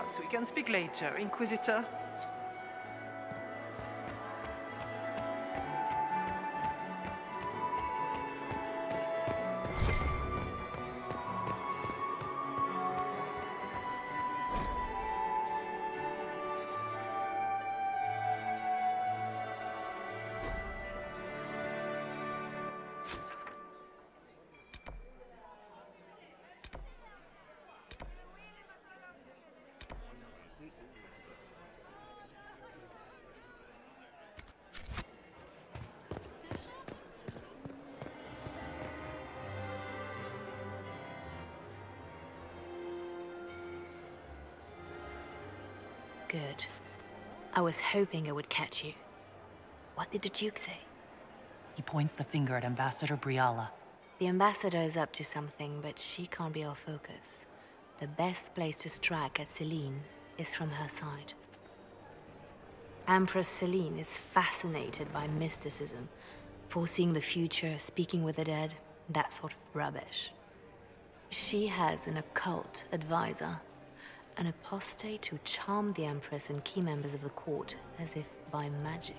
Perhaps we can speak later, Inquisitor. Good. I was hoping I would catch you. What did the Duke say? He points the finger at Ambassador Briala. The Ambassador is up to something, but she can't be our focus. The best place to strike at Celine is from her side. Empress Celine is fascinated by mysticism, foreseeing the future, speaking with the dead, that sort of rubbish. She has an occult advisor, an apostate who charmed the Empress and key members of the court as if by magic.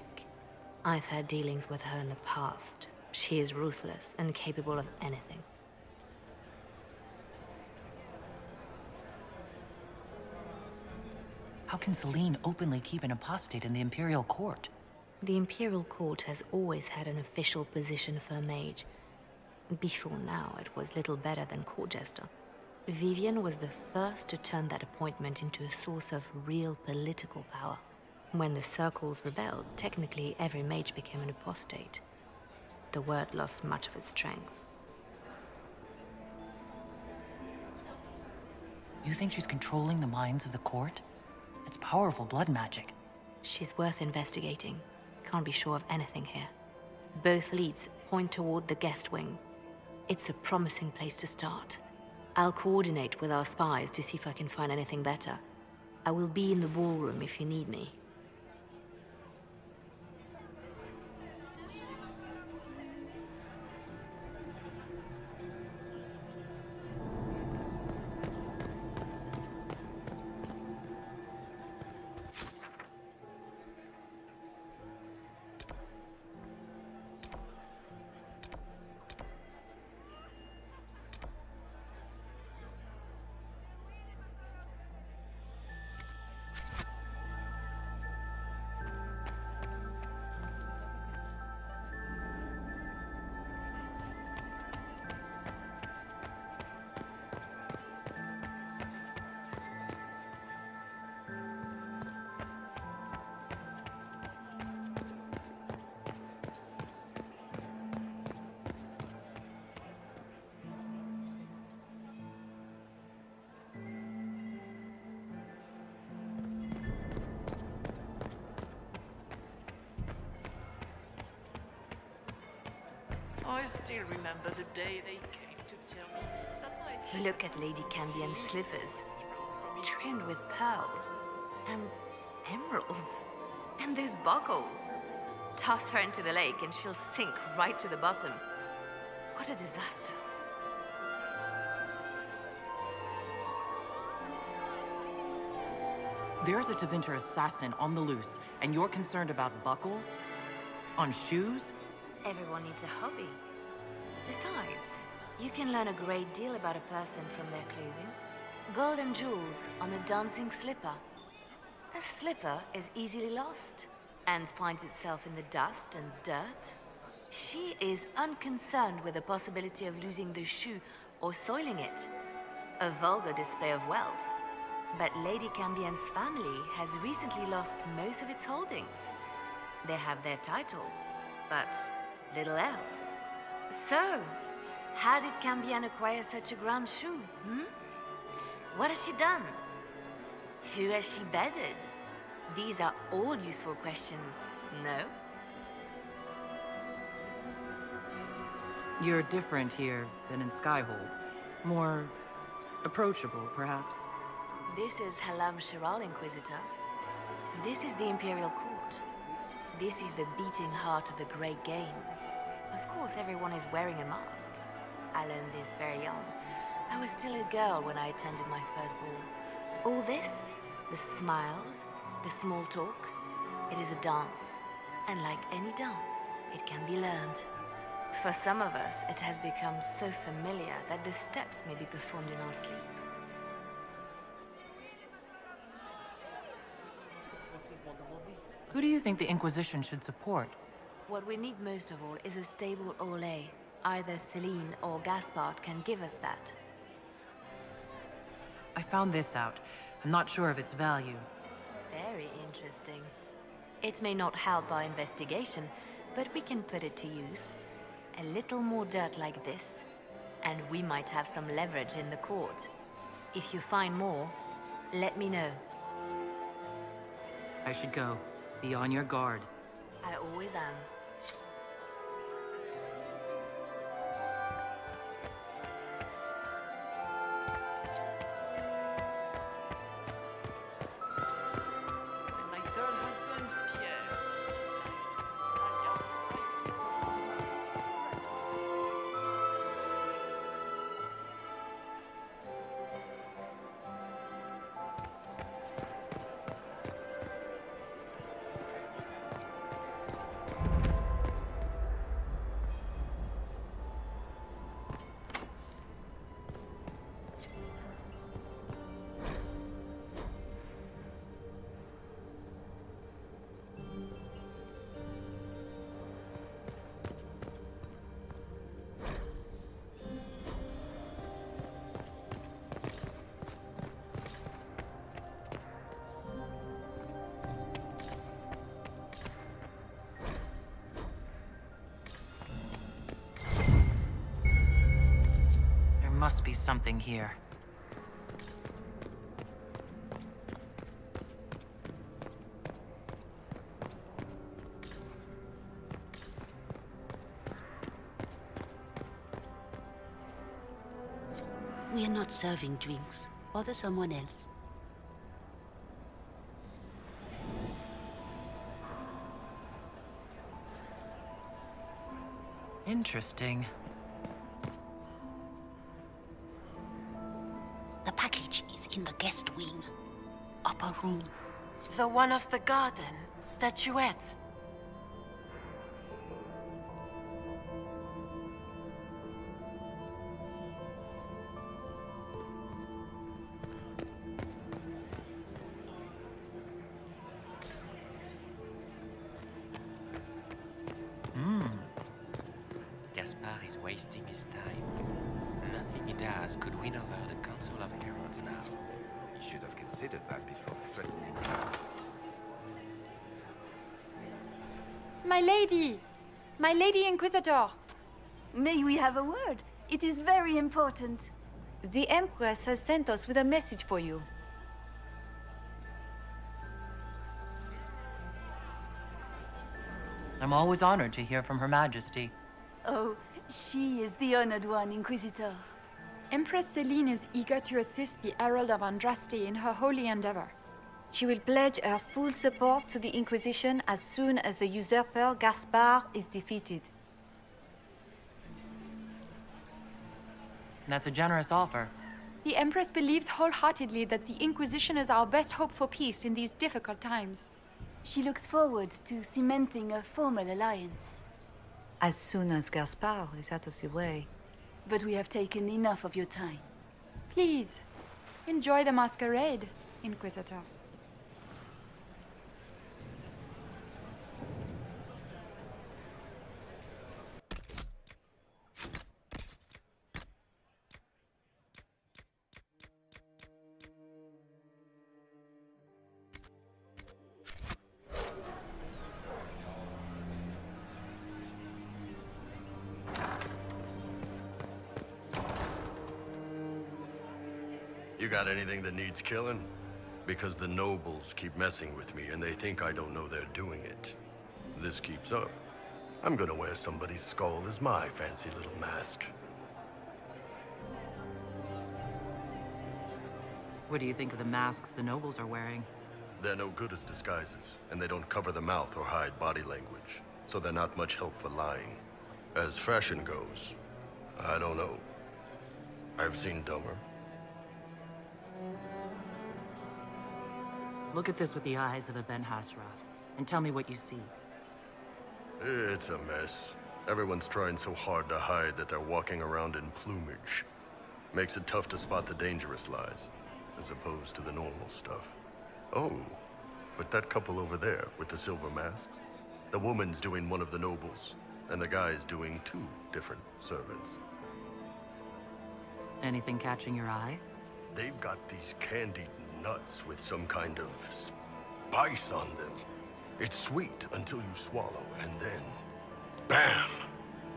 I've had dealings with her in the past. She is ruthless and capable of anything. How can Celine openly keep an apostate in the Imperial Court? The Imperial Court has always had an official position for a mage. Before now, it was little better than court jester. Vivian was the first to turn that appointment into a source of real political power. When the circles rebelled, technically every mage became an apostate. The word lost much of its strength. You think she's controlling the minds of the court? It's powerful blood magic. She's worth investigating. Can't be sure of anything here. Both leads point toward the guest wing. It's a promising place to start. I'll coordinate with our spies to see if I can find anything better. I will be in the ballroom if you need me. I still remember the day they came to tell me that my... Look at Lady Cambian's slippers, trimmed with pearls and emeralds. And those buckles. Toss her into the lake and she'll sink right to the bottom. What a disaster. There's a Tevinter assassin on the loose, and you're concerned about buckles? On shoes? Everyone needs a hobby. Besides, you can learn a great deal about a person from their clothing. Gold and jewels on a dancing slipper. A slipper is easily lost and finds itself in the dust and dirt. She is unconcerned with the possibility of losing the shoe or soiling it. A vulgar display of wealth. But Lady Cambian's family has recently lost most of its holdings. They have their title, but little else. So, how did Cambian acquire such a grand shoe, What has she done? Who has she bedded? These are all useful questions, no? You're different here than in Skyhold. More approachable, perhaps. This is Halam Shiral, Inquisitor. This is the Imperial Court. This is the beating heart of the Great Game. Of course, everyone is wearing a mask. I learned this very young. I was still a girl when I attended my first ball. All this The smiles, the small talk. It is a dance. And like any dance, it can be learned. For some of us, it has become so familiar that the steps may be performed in our sleep. Who do you think the Inquisition should support? What we need most of all is a stable Orlais. Either Celine or Gaspard can give us that. I found this out. I'm not sure of its value. Very interesting. It may not help our investigation, but we can put it to use. A little more dirt like this, and we might have some leverage in the court. If you find more, let me know. I should go. Be on your guard. I always am. When my third husband, Pierre, lost his life to Tanya, There must be something here. We are not serving drinks. Bother someone else. Interesting. The package is in the guest wing. Upper room. the one of the garden, statuette. Gaspard is wasting his time. Nothing he does could win over the Council of Heralds now. He should have considered that before threatening. My lady! My lady Inquisitor! May we have a word? It is very important. The Empress has sent us with a message for you. I'm always honored to hear from Her Majesty. Oh, she is the honored one, Inquisitor. Empress Celine is eager to assist the Herald of Andraste in her holy endeavor. She will pledge her full support to the Inquisition as soon as the usurper Gaspard is defeated. That's a generous offer. The Empress believes wholeheartedly that the Inquisition is our best hope for peace in these difficult times. She looks forward to cementing a formal alliance. As soon as Gaspard is out of the way. But we have taken enough of your time. Please, enjoy the masquerade, Inquisitor. You got anything that needs killing? Because the nobles keep messing with me and they think I don't know they're doing it. This keeps up, I'm gonna wear somebody's skull as my fancy little mask. What do you think of the masks the nobles are wearing? They're no good as disguises, and they don't cover the mouth or hide body language, so they're not much help for lying. As fashion goes, I don't know. I've seen dumber. Look at this with the eyes of a Ben Hasrath, and tell me what you see. It's a mess. Everyone's trying so hard to hide that they're walking around in plumage. Makes it tough to spot the dangerous lies, as opposed to the normal stuff. Oh, but that couple over there with the silver masks? The woman's doing one of the nobles, and the guy's doing 2 different servants. Anything catching your eye? They've got these candied nuts with some kind of spice on them. It's sweet until you swallow, and then, bam!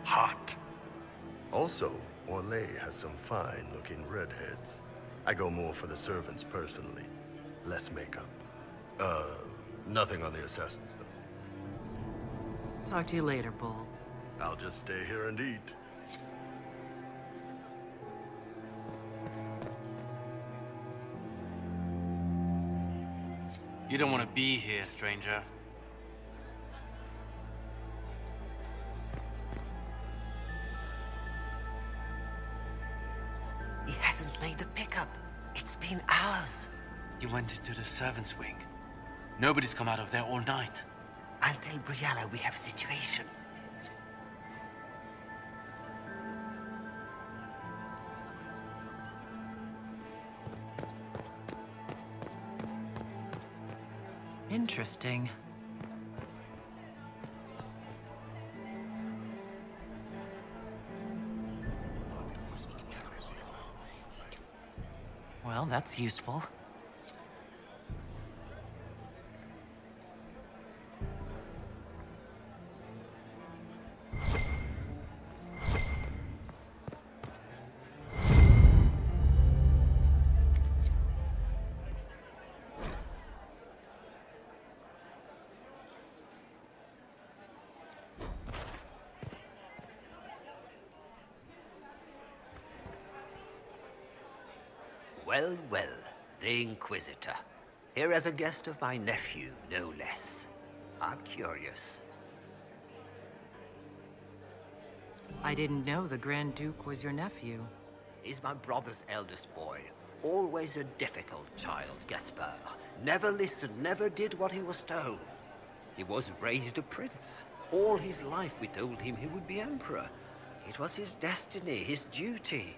Hot. Also, Orlesian has some fine-looking redheads. I go more for the servants personally. Less makeup. Nothing on the assassins, though. Talk to you later, Bull. I'll just stay here and eat. You don't want to be here, stranger. He hasn't made the pickup. It's been hours. You went into the servants' wing. Nobody's come out of there all night. I'll tell Brianna we have a situation. Interesting. Well, that's useful. Well, well, the Inquisitor. Here as a guest of my nephew, no less. How curious. I didn't know the Grand Duke was your nephew. He's my brother's eldest boy. Always a difficult child, Gaspard. Never listened, never did what he was told. He was raised a prince. All his life we told him he would be emperor. It was his destiny, his duty.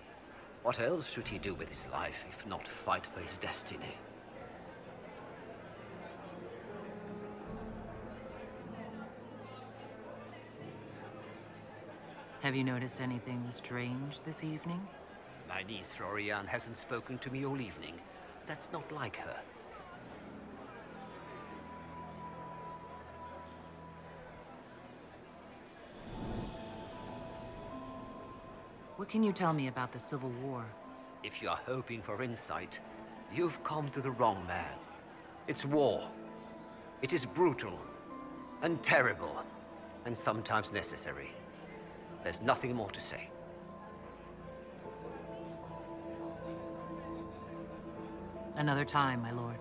What else should he do with his life, if not fight for his destiny? Have you noticed anything strange this evening? My niece Florian hasn't spoken to me all evening. That's not like her. What can you tell me about the Civil War? If you are hoping for insight, you've come to the wrong man. It's war. It is brutal, and terrible, and sometimes necessary. There's nothing more to say. Another time, my lord.